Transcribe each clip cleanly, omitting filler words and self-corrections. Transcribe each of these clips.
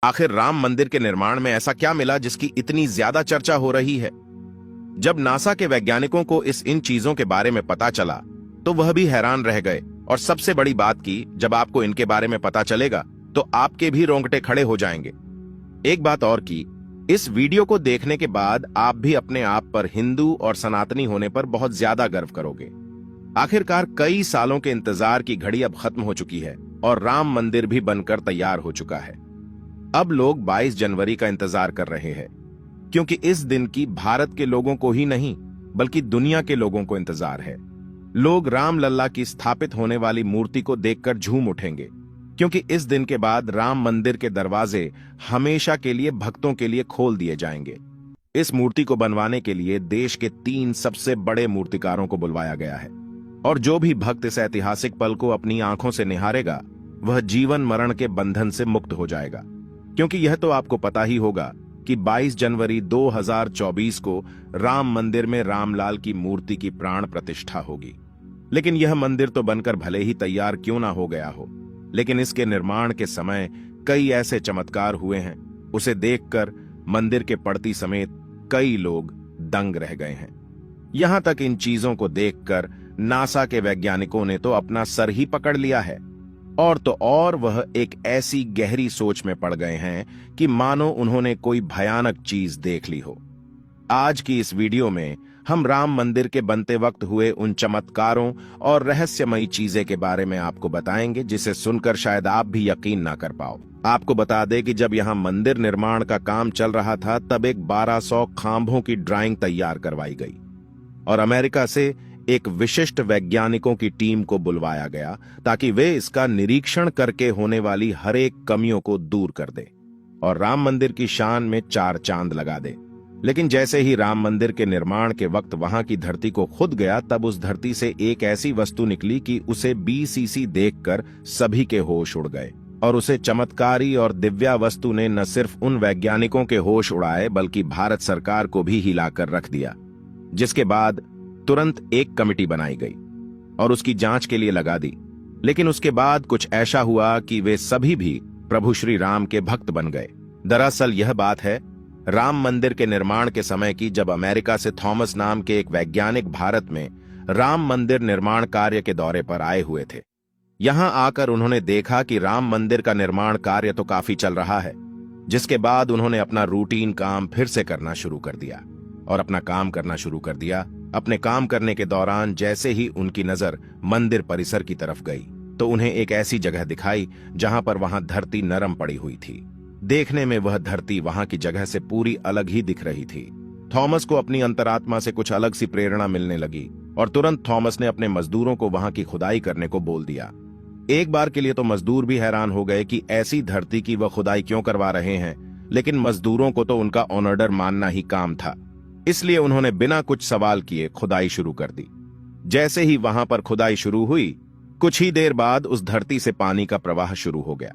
आखिर राम मंदिर के निर्माण में ऐसा क्या मिला जिसकी इतनी ज्यादा चर्चा हो रही है? जब नासा के वैज्ञानिकों को इन चीजों के बारे में पता चला तो वह भी हैरान रह गए। और सबसे बड़ी बात की, जब आपको इनके बारे में पता चलेगा तो आपके भी रोंगटे खड़े हो जाएंगे। एक बात और की, इस वीडियो को देखने के बाद आप भी अपने आप पर हिंदू और सनातनी होने पर बहुत ज्यादा गर्व करोगे। आखिरकार कई सालों के इंतजार की घड़ी अब खत्म हो चुकी है और राम मंदिर भी बनकर तैयार हो चुका है। अब लोग 22 जनवरी का इंतजार कर रहे हैं, क्योंकि इस दिन की भारत के लोगों को ही नहीं बल्कि दुनिया के लोगों को इंतजार है। लोग राम लल्ला की स्थापित होने वाली मूर्ति को देखकर झूम उठेंगे, क्योंकि इस दिन के बाद राम मंदिर के दरवाजे हमेशा के लिए भक्तों के लिए खोल दिए जाएंगे। इस मूर्ति को बनवाने के लिए देश के 3 सबसे बड़े मूर्तिकारों को बुलवाया गया है, और जो भी भक्त इस ऐतिहासिक पल को अपनी आंखों से निहारेगा वह जीवन मरण के बंधन से मुक्त हो जाएगा। क्योंकि यह तो आपको पता ही होगा कि 22 जनवरी 2024 को राम मंदिर में रामलाल की मूर्ति की प्राण प्रतिष्ठा होगी। लेकिन यह मंदिर तो बनकर भले ही तैयार क्यों ना हो गया हो, लेकिन इसके निर्माण के समय कई ऐसे चमत्कार हुए हैं, उसे देखकर मंदिर के पड़ती समेत कई लोग दंग रह गए हैं। यहां तक इन चीजों को देखकर नासा के वैज्ञानिकों ने तो अपना सर ही पकड़ लिया है, और तो और वह एक ऐसी गहरी सोच में पड़ गए हैं कि मानो उन्होंने कोई भयानक चीज देख ली हो। आज की इस वीडियो में हम राम मंदिर के बनते वक्त हुए उन चमत्कारों और रहस्यमयी चीजें के बारे में आपको बताएंगे, जिसे सुनकर शायद आप भी यकीन ना कर पाओ। आपको बता दें कि जब यहां मंदिर निर्माण का काम चल रहा था तब एक 1200 खांभों की ड्राइंग तैयार करवाई गई और अमेरिका से एक विशिष्ट वैज्ञानिकों की टीम को बुलवाया गया ताकि वे इसका निरीक्षण करके होने वाली हर एक कमियों को दूर कर दे और राम मंदिर की शान में 4 चांद लगा दे। लेकिन जैसे ही राम मंदिर के निर्माण के वक्त वहां की धरती को खुद गया, तब उस धरती से एक ऐसी वस्तु निकली कि उसे BCC देखकर सभी के होश उड़ गए। और उसे चमत्कारी और दिव्या वस्तु ने न सिर्फ उन वैज्ञानिकों के होश उड़ाए बल्कि भारत सरकार को भी हिलाकर रख दिया, जिसके बाद तुरंत एक कमेटी बनाई गई और उसकी जांच के लिए लगा दी। लेकिन उसके बाद कुछ ऐसा हुआ कि वे सभी भी प्रभु श्री राम के भक्त बन गए। दरअसल यह बात है राम मंदिर के निर्माण के समय की, जब अमेरिका से थॉमस नाम के एक वैज्ञानिक भारत में राम मंदिर निर्माण कार्य के दौरे पर आए हुए थे। यहां आकर उन्होंने देखा कि राम मंदिर का निर्माण कार्य तो काफी चल रहा है, जिसके बाद उन्होंने अपना रूटीन काम फिर से करना शुरू कर दिया और अपना काम करना शुरू कर दिया। अपने काम करने के दौरान जैसे ही उनकी नजर मंदिर परिसर की तरफ गई तो उन्हें एक ऐसी जगह दिखाई जहां पर वहां धरती नरम पड़ी हुई थी। देखने में वह धरती वहां की जगह से पूरी अलग ही दिख रही थी। थॉमस को अपनी अंतरात्मा से कुछ अलग सी प्रेरणा मिलने लगी और तुरंत थॉमस ने अपने मजदूरों को वहां की खुदाई करने को बोल दिया। एक बार के लिए तो मजदूर भी हैरान हो गए कि ऐसी धरती की वह खुदाई क्यों करवा रहे हैं, लेकिन मजदूरों को तो उनका ऑर्डर मानना ही काम था, इसलिए उन्होंने बिना कुछ सवाल किए खुदाई शुरू कर दी। जैसे ही वहां पर खुदाई शुरू हुई, कुछ ही देर बाद उस धरती से पानी का प्रवाह शुरू हो गया।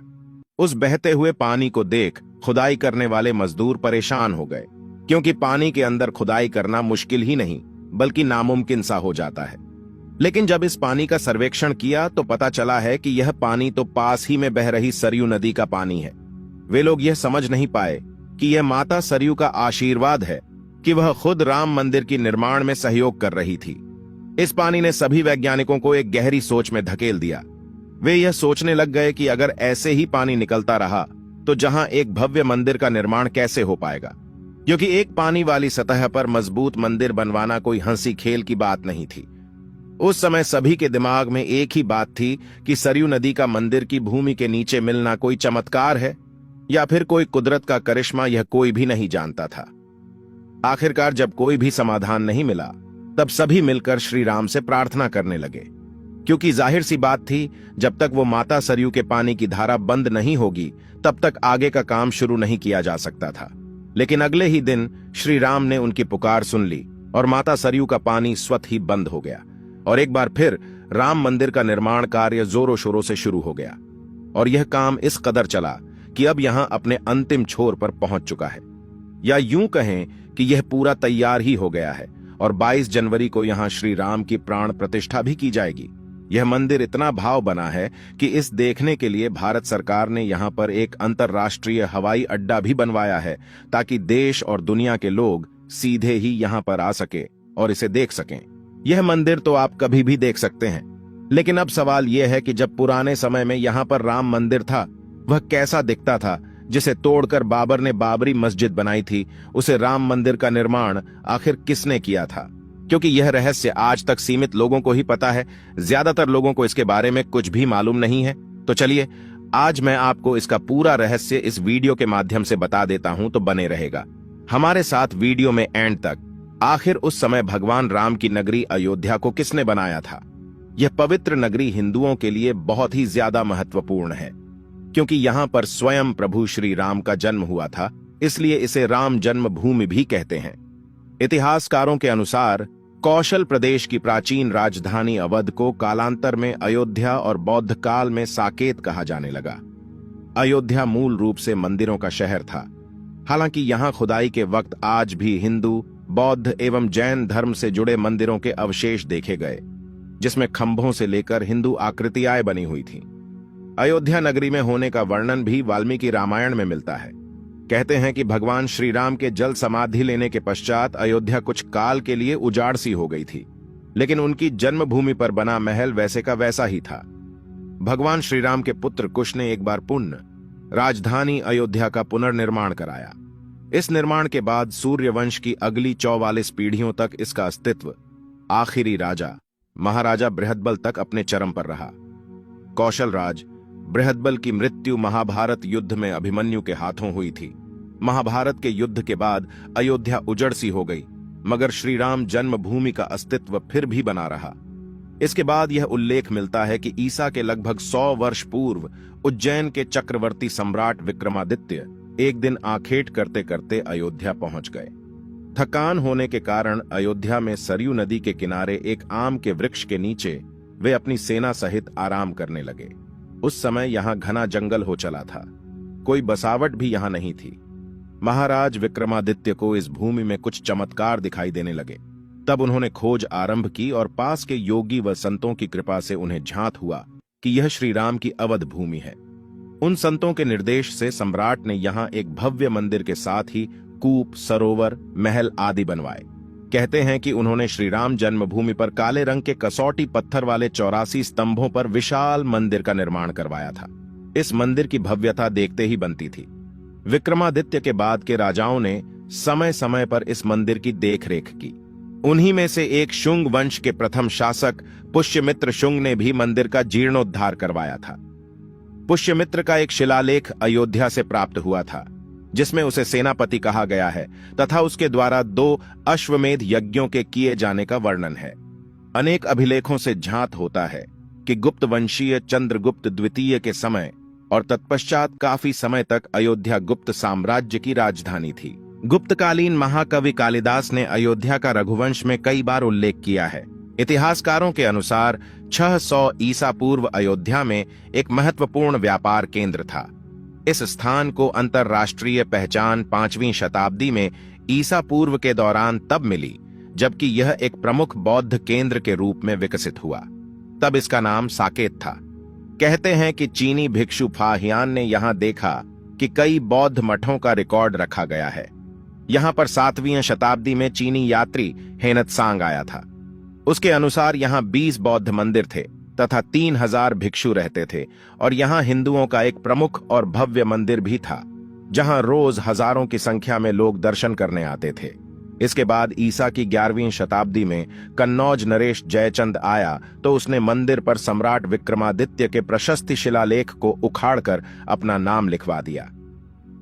उस बहते हुए पानी को देख खुदाई करने वाले मजदूर परेशान हो गए, क्योंकि पानी के अंदर खुदाई करना मुश्किल ही नहीं बल्कि नामुमकिन सा हो जाता है। लेकिन जब इस पानी का सर्वेक्षण किया तो पता चला है कि यह पानी तो पास ही में बह रही सरयू नदी का पानी है। वे लोग यह समझ नहीं पाए कि यह माता सरयू का आशीर्वाद है कि वह खुद राम मंदिर की निर्माण में सहयोग कर रही थी। इस पानी ने सभी वैज्ञानिकों को एक गहरी सोच में धकेल दिया। वे यह सोचने लग गए कि अगर ऐसे ही पानी निकलता रहा तो जहां एक भव्य मंदिर का निर्माण कैसे हो पाएगा, क्योंकि एक पानी वाली सतह पर मजबूत मंदिर बनवाना कोई हंसी खेल की बात नहीं थी। उस समय सभी के दिमाग में एक ही बात थी कि सरयू नदी का मंदिर की भूमि के नीचे मिलना कोई चमत्कार है या फिर कोई कुदरत का करिश्मा, यह कोई भी नहीं जानता था। आखिरकार जब कोई भी समाधान नहीं मिला तब सभी मिलकर श्री राम से प्रार्थना करने लगे, क्योंकि जाहिर सी बात थी जब तक वो माता सरयू के पानी की धारा बंद नहीं होगी तब तक आगे का काम शुरू नहीं किया जा सकता था। लेकिन अगले ही दिन श्री राम ने उनकी पुकार सुन ली और माता सरयू का पानी स्वतः ही बंद हो गया और एक बार फिर राम मंदिर का निर्माण कार्य जोरों शोरों से शुरू हो गया। और यह काम इस कदर चला कि अब यहां अपने अंतिम छोर पर पहुंच चुका है, या यूं कहें कि यह पूरा तैयार ही हो गया है और 22 जनवरी को यहां श्री राम की प्राण प्रतिष्ठा भी की जाएगी। यह मंदिर इतना भाव बना है कि इस देखने के लिए भारत सरकार ने यहाँ पर एक अंतर्राष्ट्रीय हवाई अड्डा भी बनवाया है, ताकि देश और दुनिया के लोग सीधे ही यहाँ पर आ सके और इसे देख सकें। यह मंदिर तो आप कभी भी देख सकते हैं, लेकिन अब सवाल यह है कि जब पुराने समय में यहाँ पर राम मंदिर था, वह कैसा दिखता था, जिसे तोड़कर बाबर ने बाबरी मस्जिद बनाई थी। उसे राम मंदिर का निर्माण आखिर किसने किया था? क्योंकि यह रहस्य आज तक सीमित लोगों को ही पता है, ज्यादातर लोगों को इसके बारे में कुछ भी मालूम नहीं है। तो चलिए, आज मैं आपको इसका पूरा रहस्य इस वीडियो के माध्यम से बता देता हूं, तो बने रहेगा हमारे साथ वीडियो में एंड तक। आखिर उस समय भगवान राम की नगरी अयोध्या को किसने बनाया था? यह पवित्र नगरी हिंदुओं के लिए बहुत ही ज्यादा महत्वपूर्ण है, क्योंकि यहां पर स्वयं प्रभु श्री राम का जन्म हुआ था, इसलिए इसे राम जन्मभूमि भी कहते हैं। इतिहासकारों के अनुसार कौशल प्रदेश की प्राचीन राजधानी अवध को कालांतर में अयोध्या और बौद्ध काल में साकेत कहा जाने लगा। अयोध्या मूल रूप से मंदिरों का शहर था। हालांकि यहां खुदाई के वक्त आज भी हिंदू, बौद्ध एवं जैन धर्म से जुड़े मंदिरों के अवशेष देखे गए, जिसमें खंभों से लेकर हिंदू आकृतियां बनी हुई थीं। अयोध्या नगरी में होने का वर्णन भी वाल्मीकि रामायण में मिलता है। कहते हैं कि भगवान श्री राम के जल समाधि लेने के पश्चात अयोध्या कुछ काल के लिए उजाड़ सी हो गई थी, लेकिन उनकी जन्मभूमि पर बना महल वैसे का वैसा ही था। भगवान श्री राम के पुत्र कुश ने एक बार पुण्य राजधानी अयोध्या का पुनर्निर्माण कराया। इस निर्माण के बाद सूर्यवंश की अगली 44 पीढ़ियों तक इसका अस्तित्व आखिरी राजा महाराजा बृहदबल तक अपने चरम पर रहा। कौशल राज बृहदबल की मृत्यु महाभारत युद्ध में अभिमन्यु के हाथों हुई थी। महाभारत के युद्ध के बाद अयोध्या उजड़ सी हो गई, मगर श्री राम जन्मभूमि का अस्तित्व फिर भी बना रहा। इसके बाद यह उल्लेख मिलता है कि ईसा के लगभग 100 वर्ष पूर्व उज्जैन के चक्रवर्ती सम्राट विक्रमादित्य एक दिन आखेट करते करते अयोध्या पहुंच गए। थकान होने के कारण अयोध्या में सरयू नदी के किनारे एक आम के वृक्ष के नीचे वे अपनी सेना सहित आराम करने लगे। उस समय यहां घना जंगल हो चला था, कोई बसावट भी यहां नहीं थी। महाराज विक्रमादित्य को इस भूमि में कुछ चमत्कार दिखाई देने लगे। तब उन्होंने खोज आरंभ की और पास के योगी व संतों की कृपा से उन्हें झांत हुआ कि यह श्री राम की अवध भूमि है। उन संतों के निर्देश से सम्राट ने यहां एक भव्य मंदिर के साथ ही कूप, सरोवर, महल आदि बनवाए। कहते हैं कि उन्होंने श्री राम जन्मभूमि पर काले रंग के कसौटी पत्थर वाले 84 स्तंभों पर विशाल मंदिर का निर्माण करवाया था। इस मंदिर की भव्यता देखते ही बनती थी। विक्रमादित्य के बाद के राजाओं ने समय समय पर इस मंदिर की देखरेख की। उन्हीं में से एक शुंग वंश के प्रथम शासक पुष्यमित्र शुंग ने भी मंदिर का जीर्णोद्धार करवाया था। पुष्यमित्र का एक शिलालेख अयोध्या से प्राप्त हुआ था, जिसमें उसे सेनापति कहा गया है तथा उसके द्वारा 2 अश्वमेध यज्ञों के किए जाने का वर्णन है। अनेक अभिलेखों से झांत होता है कि गुप्त वंशीय चंद्रगुप्त द्वितीय के समय और तत्पश्चात काफी समय तक अयोध्या गुप्त साम्राज्य की राजधानी थी। गुप्तकालीन महाकवि कालिदास ने अयोध्या का रघुवंश में कई बार उल्लेख किया है। इतिहासकारों के अनुसार 600 ईसा पूर्व अयोध्या में एक महत्वपूर्ण व्यापार केंद्र था। इस स्थान को अंतरराष्ट्रीय पहचान 5वीं शताब्दी में ईसा पूर्व के दौरान तब मिली, जबकि यह एक प्रमुख बौद्ध केंद्र के रूप में विकसित हुआ। तब इसका नाम साकेत था। कहते हैं कि चीनी भिक्षु फाहियान ने यहां देखा कि कई बौद्ध मठों का रिकॉर्ड रखा गया है। यहां पर 7वीं शताब्दी में चीनी यात्री हेनत्सांग आया था। उसके अनुसार यहां 20 बौद्ध मंदिर थे तथा 3000 भिक्षु रहते थे, और यहां हिंदुओं का एक प्रमुख और भव्य मंदिर भी था, जहां रोज हजारों की संख्या में लोग दर्शन करने आते थे। इसके बाद ईसा की 11वीं शताब्दी में कन्नौज नरेश जयचंद आया तो उसने मंदिर पर सम्राट विक्रमादित्य के प्रशस्ति शिलालेख को उखाड़कर अपना नाम लिखवा दिया।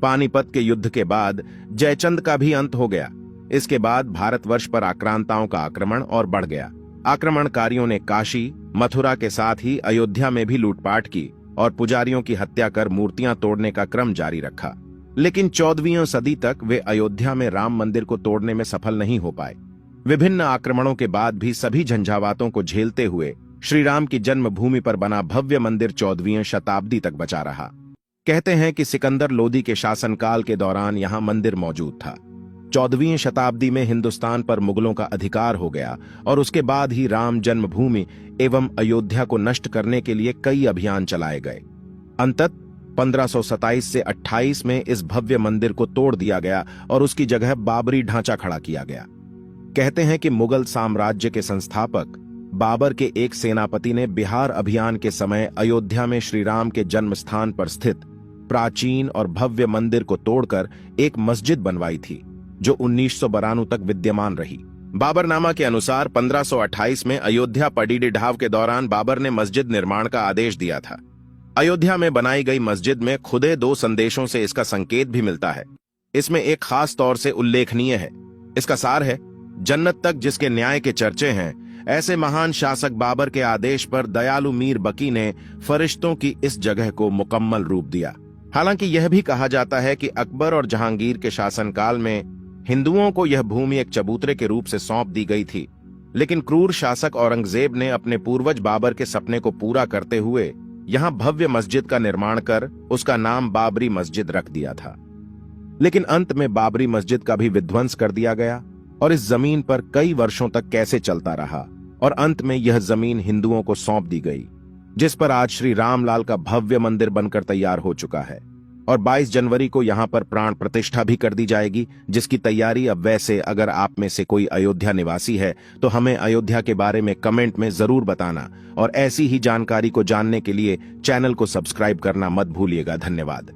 पानीपत के युद्ध के बाद जयचंद का भी अंत हो गया। इसके बाद भारतवर्ष पर आक्रांताओं का आक्रमण और बढ़ गया। आक्रमणकारियों ने काशी, मथुरा के साथ ही अयोध्या में भी लूटपाट की और पुजारियों की हत्या कर मूर्तियां तोड़ने का क्रम जारी रखा। लेकिन 14वीं सदी तक वे अयोध्या में राम मंदिर को तोड़ने में सफल नहीं हो पाए। विभिन्न आक्रमणों के बाद भी सभी झंझावातों को झेलते हुए श्री राम की जन्मभूमि पर बना भव्य मंदिर 14वीं शताब्दी तक बचा रहा। कहते हैं कि सिकंदर लोदी के शासनकाल के दौरान यहां मंदिर मौजूद था। 14वीं शताब्दी में हिंदुस्तान पर मुगलों का अधिकार हो गया और उसके बाद ही राम जन्मभूमि एवं अयोध्या को नष्ट करने के लिए कई अभियान चलाए गए। अंततः 1527 से 28 में इस भव्य मंदिर को तोड़ दिया गया और उसकी जगह बाबरी ढांचा खड़ा किया गया। कहते हैं कि मुगल साम्राज्य के संस्थापक बाबर के एक सेनापति ने बिहार अभियान के समय अयोध्या में श्री राम के जन्म स्थान पर स्थित प्राचीन और भव्य मंदिर को तोड़कर एक मस्जिद बनवाई थी, जो 1992 तक विद्यमान रही। बाबरनामा के अनुसार 1528 में अयोध्या पडीडी ढाव के दौरान बाबर ने मस्जिद निर्माण का आदेश दिया था। अयोध्या में बनाई गई मस्जिद में खुदे 2 संदेशों से इसका संकेत भी मिलता है। इसमें एक खास तौर से उल्लेखनीय है। इसका सार है, जन्नत तक जिसके न्याय के चर्चे हैं, ऐसे महान शासक बाबर के आदेश पर दयालु मीर बकी ने फरिश्तों की इस जगह को मुकम्मल रूप दिया। हालांकि यह भी कहा जाता है कि अकबर और जहांगीर के शासनकाल में हिंदुओं को यह भूमि एक चबूतरे के रूप से सौंप दी गई थी, लेकिन क्रूर शासक औरंगजेब ने अपने पूर्वज बाबर के सपने को पूरा करते हुए यहां भव्य मस्जिद का निर्माण कर उसका नाम बाबरी मस्जिद रख दिया था। लेकिन अंत में बाबरी मस्जिद का भी विध्वंस कर दिया गया और इस जमीन पर कई वर्षों तक कैसे चलता रहा और अंत में यह जमीन हिंदुओं को सौंप दी गई, जिस पर आज श्री रामलाल का भव्य मंदिर बनकर तैयार हो चुका है। और 22 जनवरी को यहां पर प्राण प्रतिष्ठा भी कर दी जाएगी, जिसकी तैयारी अब वैसे अगर आप में से कोई अयोध्या निवासी है तो हमें अयोध्या के बारे में कमेंट में जरूर बताना और ऐसी ही जानकारी को जानने के लिए चैनल को सब्सक्राइब करना मत भूलिएगा। धन्यवाद।